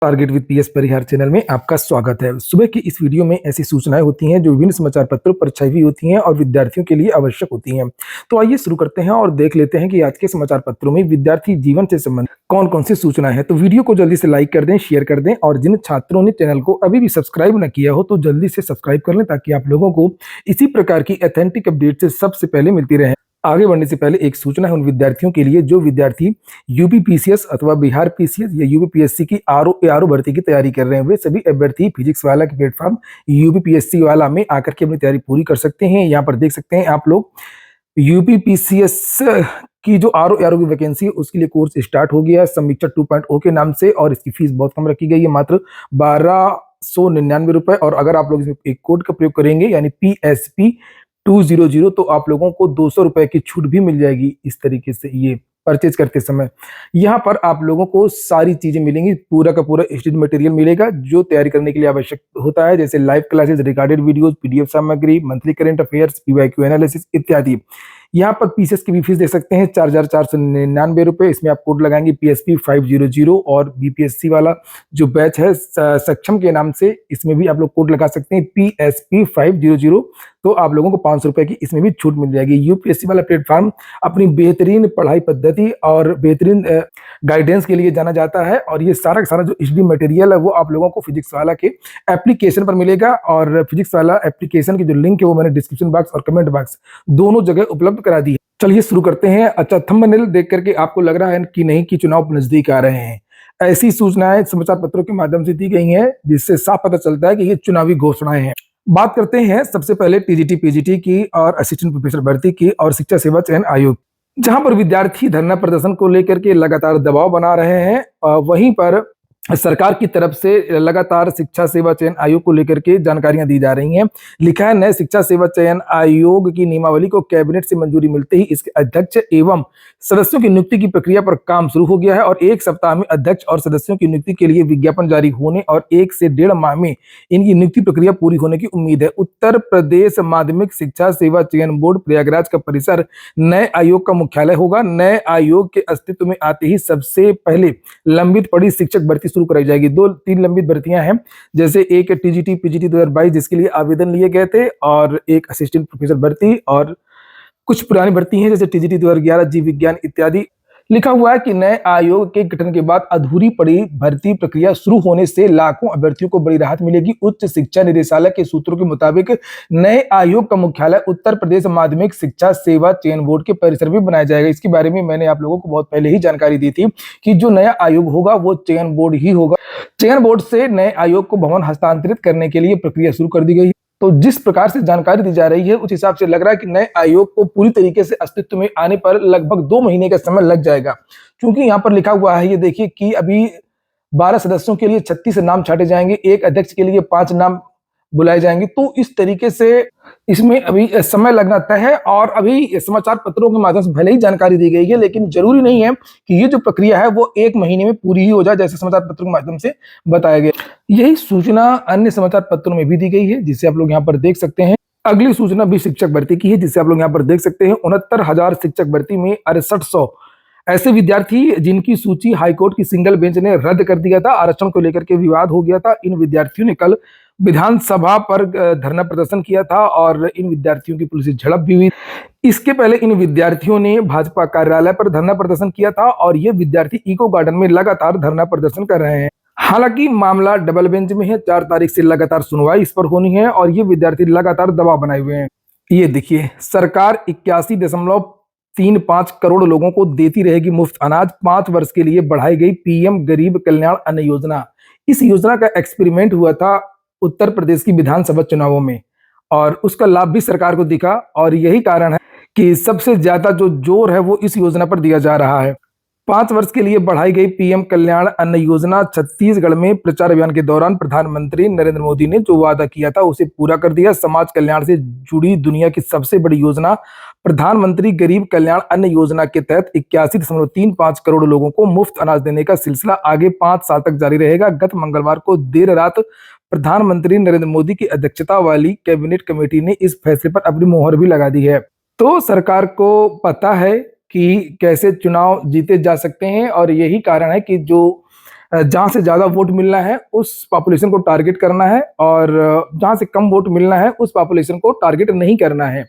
Target with PS Parihar channel में आपका स्वागत है। सुबह की इस वीडियो में ऐसी सूचनाएं होती हैं जो विभिन्न समाचार पत्रों पर छपी हुई होती हैं और विद्यार्थियों के लिए आवश्यक होती हैं। तो आइए शुरू करते हैं और देख लेते हैं कि आज के समाचार पत्रों में विद्यार्थी जीवन से संबंधित कौन-कौन सी सूचनाएं हैं। तो वीडियो को जल्दी से लाइक कर दें, शेयर कर दें और जिन छात्रों ने चैनल को अभी भी सब्सक्राइब न किया हो तो जल्दी से सब्सक्राइब कर लें ताकि आप लोगों को इसी प्रकार की ऑथेंटिक अपडेट से सबसे पहले मिलती रहे। आगे बढ़ने से पहले एक सूचना है उन विद्यार्थियों के लिए जो विद्यार्थी यूपी पीसीएस अथवा बिहार पीसीएस या यूपी पीएससी की आरओ भर्ती की तैयारी कर रहे हैं। वे सभी अभ्यर्थी फिजिक्स वाला के प्लेटफॉर्म यूपी पीएससी वाला में आकर के अपनी तैयारी पूरी कर सकते हैं। यहाँ पर देख सकते हैं आप लोग यूपी पीसीएस की जो आरओ की वैकेंसी है उसके लिए कोर्स स्टार्ट हो गया समीक्षा 2.0 के नाम से और इसकी फीस बहुत कम रखी गई है, मात्र 1299 रुपए। और अगर आप लोग एक कोड का प्रयोग करेंगे यानी PSP 200 तो आप लोगों को 200 रुपए की छूट भी मिल जाएगी। इस तरीके से ये परचेज करते समय यहाँ पर आप लोगों को सारी चीजें मिलेंगी, पूरा का पूरा स्टडी मटेरियल मिलेगा जो तैयारी करने के लिए आवश्यक होता है, जैसे live classes, recorded videos, PDF सामग्री, monthly current affairs, PYQ analysis इत्यादि। यहाँ पर पीसीएस की भी फीस देख सकते हैं 4,499 रुपए। इसमें आप कोड लगाएंगे PSP 500 और बीपीएससी वाला जो बैच है सक्षम के नाम से, इसमें भी आप लोग कोड लगा सकते हैं PSP 500 तो आप लोगों को 500 रुपए की इसमें भी छूट मिल जाएगी। यूपीएससी वाला प्लेटफॉर्म अपनी बेहतरीन पढ़ाई पद्धति और बेहतरीन गाइडेंस के लिए जाना जाता है और ये सारा का सारा जो स्टडी मटेरियल है वो आप लोगों को फिजिक्स वाला के एप्लीकेशन पर मिलेगा और फिजिक्स वाला एप्लीकेशन की जो लिंक है वो मैंने डिस्क्रिप्शन बॉक्स और कमेंट बॉक्स दोनों जगह उपलब्ध करा दी है। चलिए शुरू करते हैं। अच्छा, थंबनेल देख करके आपको लग रहा है कि नहीं कि चुनाव नजदीक आ रहे हैं। ऐसी सूचनाएं समाचार पत्रों के माध्यम से दी गई हैं जिससे साफ पता चलता है कि ये चुनावी घोषणाएं हैं। बात करते हैं सबसे पहले टीजीटी पीजीटी की और असिस्टेंट प्रोफेसर भर्ती की और शिक्षा सेवा चयन आयोग, जहां पर विद्यार्थी धरना प्रदर्शन को लेकर के लगातार दबाव बना रहे हैं। वहीं पर सरकार की तरफ से लगातार शिक्षा सेवा चयन आयोग को लेकर के जानकारियां दी जा रही हैं। लिखा है नए शिक्षा सेवा चयन आयोग की नियमावली को कैबिनेट से मंजूरी मिलते ही इसके अध्यक्ष एवं सदस्यों की नियुक्ति की प्रक्रिया पर काम शुरू हो गया है और एक सप्ताह में अध्यक्ष और सदस्यों की नियुक्ति के लिए विज्ञापन जारी होने और 1 से 1.5 माह में इनकी नियुक्ति प्रक्रिया पूरी होने की उम्मीद है। उत्तर प्रदेश माध्यमिक शिक्षा सेवा चयन बोर्ड प्रयागराज का परिसर नए आयोग का मुख्यालय होगा। नए आयोग के अस्तित्व में आते ही सबसे पहले लंबित पड़ी शिक्षक भर्ती शुरू कराई जाएगी। 2-3 लंबित भर्तियां हैं, जैसे एक टीजीटी पीजीटी 2022 जिसके लिए आवेदन लिए गए थे और एक असिस्टेंट प्रोफेसर भर्ती और कुछ पुरानी भर्ती हैं जैसे टीजीटी 2011 जीव विज्ञान इत्यादि। लिखा हुआ है कि नए आयोग के गठन के बाद अधूरी पड़ी भर्ती प्रक्रिया शुरू होने से लाखों अभ्यर्थियों को बड़ी राहत मिलेगी। उच्च शिक्षा निदेशालय के सूत्रों के मुताबिक नए आयोग का मुख्यालय उत्तर प्रदेश माध्यमिक शिक्षा सेवा चयन बोर्ड के परिसर में बनाया जाएगा। इसके बारे में मैंने आप लोगों को बहुत पहले ही जानकारी दी थी कि जो नया आयोग होगा वो चयन बोर्ड ही होगा। चयन बोर्ड से नए आयोग को भवन हस्तांतरित करने के लिए प्रक्रिया शुरू कर दी गई है। तो जिस प्रकार से जानकारी दी जा रही है उस हिसाब से लग रहा है कि नए आयोग को पूरी तरीके से अस्तित्व में आने पर लगभग 2 महीने का समय लग जाएगा, क्योंकि यहाँ पर लिखा हुआ है, ये देखिए कि अभी 12 सदस्यों के लिए 36 नाम छाटे जाएंगे, एक अध्यक्ष के लिए 5 नाम बुलाए जाएंगे। तो इस तरीके से इसमें अभी समय लगना तय है और अभी समाचार पत्रों के माध्यम से भले ही जानकारी दी गई है लेकिन जरूरी नहीं है कि ये जो प्रक्रिया है वो 1 महीने में पूरी ही हो जाए जैसे समाचार पत्रों के माध्यम से बताया गया। यही सूचना अन्य समाचार पत्रों में भी दी गई है जिसे आप लोग यहाँ पर देख सकते हैं। अगली सूचना भी शिक्षक भर्ती की है जिसे आप लोग यहाँ पर देख सकते हैं। 69,000 शिक्षक भर्ती में 6800 ऐसे विद्यार्थी जिनकी सूची हाईकोर्ट की सिंगल बेंच ने रद्द कर दिया था। आरक्षण को लेकर के विवाद हो गया था। इन विद्यार्थियों ने कल विधानसभा पर धरना प्रदर्शन किया था और इन विद्यार्थियों की पुलिस से झड़प भी हुई। इसके पहले इन विद्यार्थियों ने भाजपा कार्यालय पर धरना प्रदर्शन किया था और ये विद्यार्थी इको गार्डन में लगातार धरना प्रदर्शन कर रहे हैं। हालांकि मामला डबल बेंच में है, 4 तारीख से लगातार सुनवाई इस पर होनी है और ये विद्यार्थी लगातार दबाव बनाए हुए हैं। ये देखिए, सरकार 81.35 करोड़ लोगों को देती रहेगी मुफ्त अनाज। 5 वर्ष के लिए बढ़ाई गई पीएम गरीब कल्याण अन्न योजना। इस योजना का एक्सपेरिमेंट हुआ था उत्तर प्रदेश की विधानसभा चुनावों में और उसका लाभ भी सरकार को दिखा और यही कारण है कि सबसे ज्यादा जो जोर है वो इस योजना पर दिया जा रहा है। 5 वर्ष के लिए बढ़ाई गई पीएम कल्याण अन्न योजना। छत्तीसगढ़ में प्रचार अभियान के दौरान प्रधानमंत्री नरेंद्र मोदी ने जो वादा किया था उसे पूरा कर दिया। समाज कल्याण से जुड़ी दुनिया की सबसे बड़ी योजना प्रधानमंत्री गरीब कल्याण अन्न योजना के तहत 81.35 करोड़ लोगों को मुफ्त अनाज देने का सिलसिला आगे 5 साल तक जारी रहेगा। गत मंगलवार को देर रात प्रधानमंत्री नरेंद्र मोदी की अध्यक्षता वाली कैबिनेट कमेटी ने इस फैसले पर अपनी मोहर भी लगा दी है। तो सरकार को पता है कि कैसे चुनाव जीते जा सकते हैं और यही कारण है कि जो जहाँ से ज़्यादा वोट मिलना है उस पॉपुलेशन को टारगेट करना है और जहाँ से कम वोट मिलना है उस पॉपुलेशन को टारगेट नहीं करना है।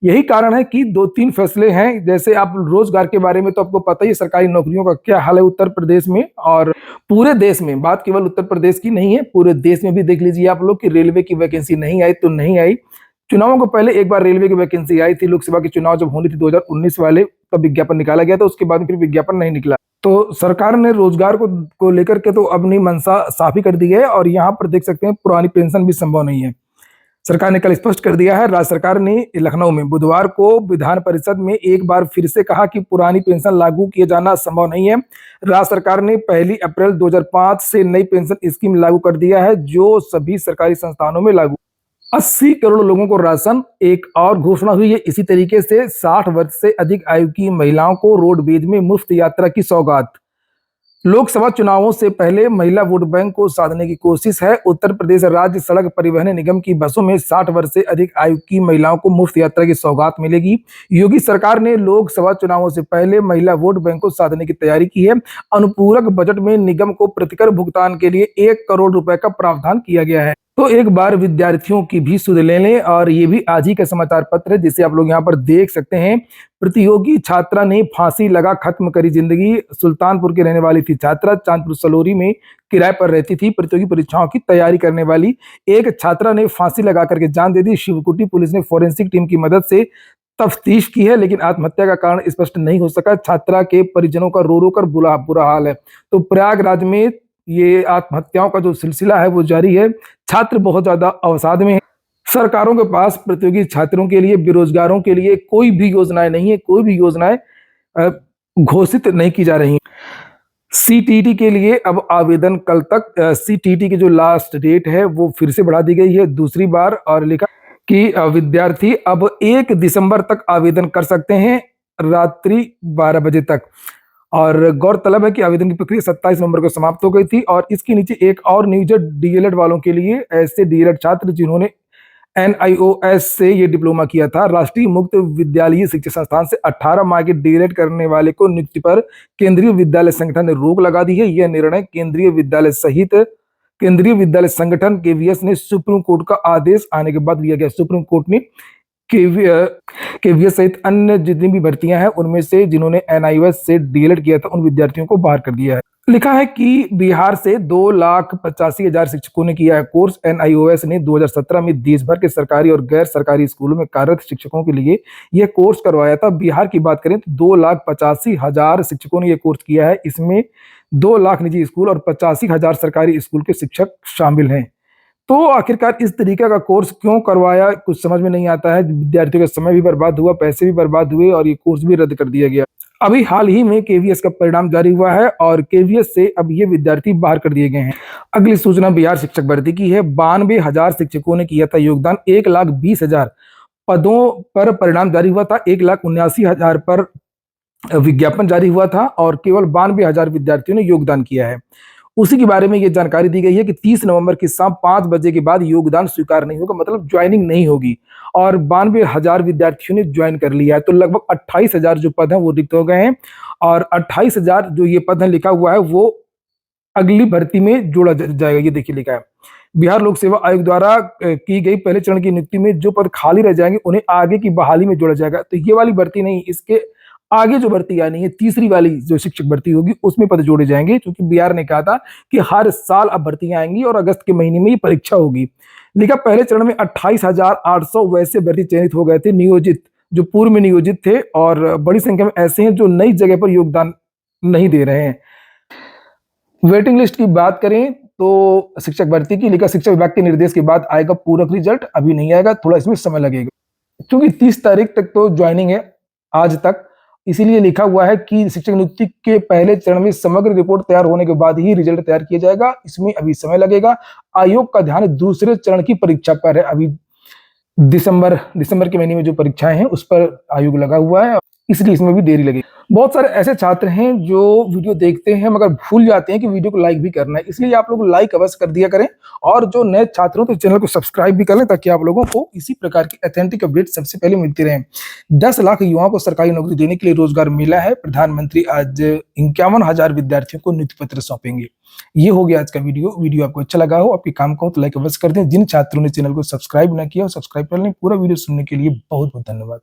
यही कारण है कि 2-3 फैसले हैं, जैसे आप रोजगार के बारे में तो आपको पता ही है सरकारी नौकरियों का क्या हाल है उत्तर प्रदेश में और पूरे देश में। बात केवल उत्तर प्रदेश की नहीं है, पूरे देश में भी देख लीजिए आप लोग कि रेलवे की वैकेंसी नहीं आई तो नहीं आई। चुनावों को पहले एक बार रेलवे की वैकेंसी आई थी, लोकसभा के चुनाव जब होनी थी 2019 वाले, तब विज्ञापन निकाला गया था, उसके बाद फिर विज्ञापन नहीं निकला। तो सरकार ने रोजगार को लेकर के तो अपनी मंशा साफ ही कर दी है और यहाँ पर देख सकते हैं पुरानी पेंशन भी संभव नहीं है। सरकार ने कल स्पष्ट कर दिया है, राज्य सरकार ने लखनऊ में बुधवार को विधान परिषद में एक बार फिर से कहा कि पुरानी पेंशन लागू किए जाना संभव नहीं है। राज्य सरकार ने 1 अप्रैल 2005 से नई पेंशन स्कीम लागू कर दिया है जो सभी सरकारी संस्थानों में लागू। 80 करोड़ लोगों को राशन। एक और घोषणा हुई है इसी तरीके से 60 वर्ष से अधिक आयु की महिलाओं को रोडवेज में मुफ्त यात्रा की सौगात। लोकसभा चुनावों से पहले महिला वोट बैंक को साधने की कोशिश है। उत्तर प्रदेश राज्य सड़क परिवहन निगम की बसों में 60 वर्ष से अधिक आयु की महिलाओं को मुफ्त यात्रा की सौगात मिलेगी। योगी सरकार ने लोकसभा चुनावों से पहले महिला वोट बैंक को साधने की तैयारी की है। अनुपूरक बजट में निगम को प्रतिकर भुगतान के लिए 1 करोड़ रुपए का प्रावधान किया गया है। तो एक बार विद्यार्थियों की भी सुध ले लें और ये भी आज ही का समाचार पत्र है जिसे आप लोग यहाँ पर देख सकते हैं। प्रतियोगी छात्रा ने फांसी लगा खत्म करी जिंदगी। सुल्तानपुर की रहने वाली थी छात्रा, चांदपुर सलोरी में किराए पर रहती थी। प्रतियोगी परीक्षाओं की तैयारी करने वाली एक छात्रा ने फांसी लगा करके जान दे दी। शिवकुटी पुलिस ने फोरेंसिक टीम की मदद से तफ्तीश की है लेकिन आत्महत्या का कारण स्पष्ट नहीं हो सका। छात्रा के परिजनों का रो रो कर बुरा हाल है। तो प्रयागराज में ये आत्महत्याओं का जो सिलसिला है वो जारी है। छात्र बहुत ज्यादा अवसाद में है। सरकारों के पास प्रतियोगी छात्रों के लिए, बेरोजगारों के लिए कोई भी योजनाएं नहीं है, कोई भी योजनाएं घोषित नहीं की जा रही। सीटीटी के लिए अब आवेदन कल तक, सीटीटी की जो लास्ट डेट है वो फिर से बढ़ा दी गई है दूसरी बार और लिखा कि विद्यार्थी अब 1 दिसंबर तक आवेदन कर सकते हैं रात्रि 12 बजे तक। और गौरतलब है कि आवेदन की प्रक्रिया 27 नवंबर को समाप्त हो गई थी। और इसके नीचे एक और न्यूज है डीएलएड वालों के लिए, ऐसे डीएलएड छात्र जिन्होंने एनआईओएस से ये डिप्लोमा किया था। राष्ट्रीय मुक्त विद्यालयी शिक्षा संस्थान से 18 माह के डीएलएड करने वाले को नियुक्ति पर केंद्रीय विद्यालय संगठन ने रोक लगा दी है। यह निर्णय केंद्रीय विद्यालय संगठन केवीएस ने सुप्रीम कोर्ट का आदेश आने के बाद लिया गया। सुप्रीम कोर्ट ने केवीएस सहित अन्य जितनी भी भर्तियां हैं उनमें से जिन्होंने एनआईओएस से डीएलएड किया था उन विद्यार्थियों को बाहर कर दिया है। लिखा है कि बिहार से 2,85,000 शिक्षकों ने किया है कोर्स। एनआईओएस ने 2017 में देश भर के सरकारी और गैर सरकारी स्कूलों में कार्यरत शिक्षकों के लिए यह कोर्स करवाया था। बिहार की बात करें तो 2,85,000 शिक्षकों ने यह कोर्स किया है। इसमें 2 लाख निजी स्कूल और 85,000 सरकारी स्कूल के शिक्षक शामिल हैं। तो आखिरकार इस तरीके का कोर्स क्यों करवाया कुछ समझ में नहीं आता है। विद्यार्थियों का समय भी बर्बाद हुआ, पैसे भी बर्बाद हुए और ये कोर्स भी रद्द कर दिया गया। अभी हाल ही में केवीएस का परिणाम जारी हुआ है और केवीएस से अब ये विद्यार्थी बाहर कर दिए गए हैं। अगली सूचना बिहार शिक्षक भर्ती की है। 92,000 शिक्षकों ने किया था योगदान। 1,20,000 पदों पर परिणाम जारी हुआ था। 1,79,000 पर विज्ञापन जारी हुआ था और केवल 92,000 विद्यार्थियों ने योगदान किया है। उसी के बारे में यह जानकारी दी गई है कि 30 नवंबर की शाम 5 बजे के बाद योगदान स्वीकार नहीं होगा, मतलब ज्वाइनिंग नहीं होगी। और 92,000 विद्यार्थियों ने ज्वाइन कर लिया है। तो लगभग 28,000 जो पद हैं वो रिक्त हो गए हैं और 28,000 जो ये पद है लिखा हुआ है वो अगली भर्ती में जोड़ा जाएगा। ये देखिए लिखा है बिहार लोक सेवा आयोग द्वारा की गई पहले चरण की नियुक्ति में जो पद खाली रह जाएंगे उन्हें आगे की बहाली में जोड़ा जाएगा। तो ये वाली भर्ती नहीं, इसके आगे जो भर्ती आनी है तीसरी वाली जो शिक्षक भर्ती होगी उसमें पद जोड़े जाएंगे, क्योंकि बिहार ने कहा था कि हर साल अब भर्तियां आएंगी और अगस्त के महीने में ये परीक्षा होगी। लिखा पहले चरण में 28,800 वैसे भर्ती चयनित हो गए थे नियोजित, जो पूर्व में नियोजित थे, और बड़ी संख्या में ऐसे हैं जो नई जगह पर योगदान नहीं दे रहे हैं। वेटिंग लिस्ट की बात करें तो शिक्षक भर्ती की, लिखा शिक्षा विभाग के निर्देश के बाद आएगा पूरक रिजल्ट। अभी नहीं आएगा, थोड़ा इसमें समय लगेगा क्योंकि 30 तारीख तक तो ज्वाइनिंग है आज तक। इसीलिए लिखा हुआ है कि शिक्षक नियुक्ति के पहले चरण में समग्र रिपोर्ट तैयार होने के बाद ही रिजल्ट तैयार किया जाएगा। इसमें अभी समय लगेगा। आयोग का ध्यान दूसरे चरण की परीक्षा पर है। अभी दिसंबर के महीने में जो परीक्षाएं हैं उस पर आयोग लगा हुआ है। इसलिए इसमें भी देरी लगेगी। बहुत सारे ऐसे छात्र हैं जो वीडियो देखते हैं मगर भूल जाते हैं कि वीडियो को लाइक भी करना है, इसलिए आप लोग लाइक अवश्य कर दिया करें और जो नए छात्र हो तो चैनल को सब्सक्राइब भी कर लें ताकि आप लोगों को इसी प्रकार की ऑथेंटिक अपडेट सबसे पहले मिलती रहे। 10 लाख युवाओं को सरकारी नौकरी देने के लिए रोजगार मिला है। प्रधानमंत्री आज 51,000 विद्यार्थियों को नियुक्ति पत्र सौंपेंगे। ये हो गया आज का वीडियो आपको अच्छा लगा हो, आपके काम का हो तो लाइक अवश्य कर दें। जिन छात्रों ने चैनल को सब्सक्राइब ना किया हो सब्सक्राइब कर लें। पूरा वीडियो सुनने के लिए बहुत बहुत धन्यवाद।